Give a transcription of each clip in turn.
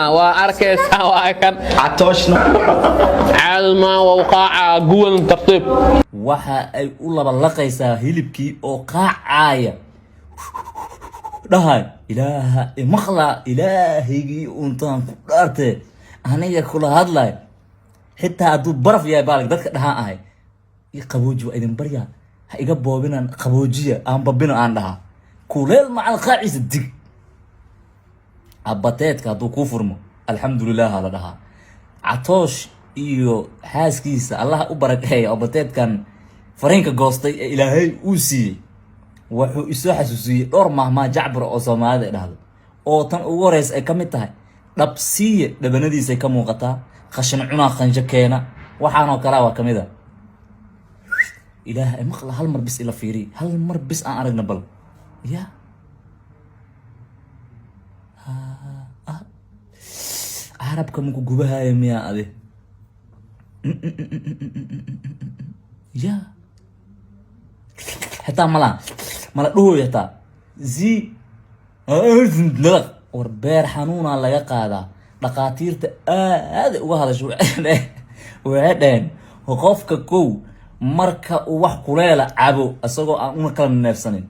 وأركز سواء كان عطشنا علما ووقع قول ترتيب waxa ay u laba laqaysaa hilibkii oo qaacaya dhahay ilaaha maqla ilaahigi untaan ku dhaartay aniga kula hadlay xitaa haduu baraf yahay baalig dadka dhahaan ahay i qabooji waa idin barya ha iga boobinan qaboojiya aan babino aan dhaha kuleel macal qaacisa dig abateedka haduu ku furmo alxamdulillah la dhaha atoosh iyo xaaskiisa Allah u barakeeyo abateedkan fareenka goostay ee ilaahay uu siiyay wuxuu isoo xasuusiyay dhowr mahmaa jacbar oo Soomaalida dhahdo oo tan ugu horeys ay kamid tahay dhabsiye dhabanadiisa ka muuqata qashin cuna qanja keena waxaan oo kala waa kamida ilaahay maqla hal mar bis ila fiiri hal mar bis aan aragna bal ya arabka muku gubahay miya ade ya حتى ملا دوه يتا زي لا وربير حنونا لا قادا دقاتيرته هذا وهذا شو وعدين وقفك كو marka uu wax kuleela cabo asagoo aan una kala neefsanin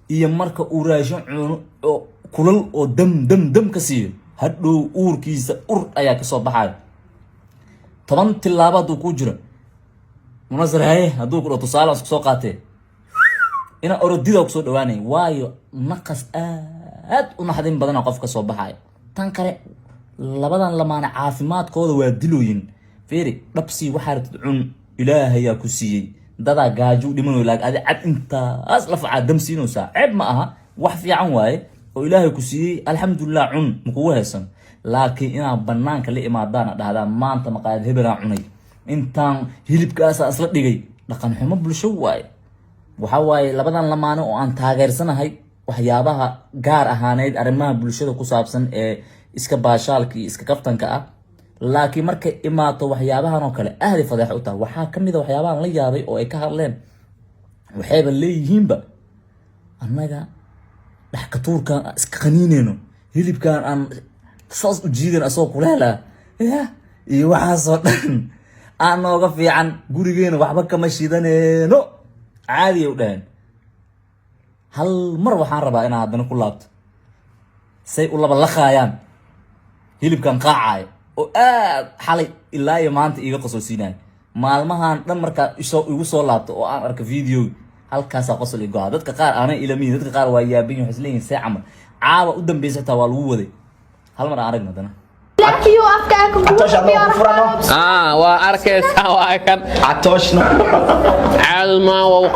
iyo marka uu raashin cuno oo kulul oo dam ka siiyo hadhow uurkiisa ur ayaa ka soo baxay 10 tilaabad uu ku jiro munasrahay haduu ku tusaale isku soo qaatay ina orodida ku soo dhawaanay waayo naqas aad u naxdin badan qofka soo baxay tan kale labadan lamaana caafimaadkooda waa dilooyin fiiri dhabsi waxa rabtid cun ilaahay yaa ku siiyay dada gaaju dhimano laag adi cad inta asla faca damsiino saa cib ma aha wax fiican waaye oo ilaahay ku siiyay alxamdulillah cun muku wahsan laakiin ina banaanka la imaadana dhahdaan maanta maqaad hebela cunay intaan hilibkaas asla dhigay dhaqan xumo bulsho waaye waxa waaye labadan lamaano oo aan taageersanahay waxyaabaha gaar ahaaneed arimaha bulshada ku saabsan ee iska baashaalkii iska kaftanka ah laakiin markay imaato waxyaabahan oo kale ahli fadeex u tahay waxa kamid ah waxyaabahan la yaabay oo ay ka hadleen waxayba leeyihiinba annaga dhax ka tuurkan iska qaniineyno hilibkan aan saas u jiidan asoo kuleela iyo waxa soo dhan aan nooga fiican gurigeena waxba kama shiidaneeno عادي ودان هل مره waxaan rabaa inaan hadana ku laabto say u laba laqayaan hilibkan qaacay oo aad xalay ilaa iyo maanta iga qososiinay maalmahan dhan marka igu soo laabto oo aan arka video halkaas qosol iga dadka qaar aanay ilamiin dadka qaar waa yaabin wax isleeyin say camal caaba u dambeysay taa waa lagu waday hal mar aan aragna hadana وأركز سواء كان عطشنا علما ووقع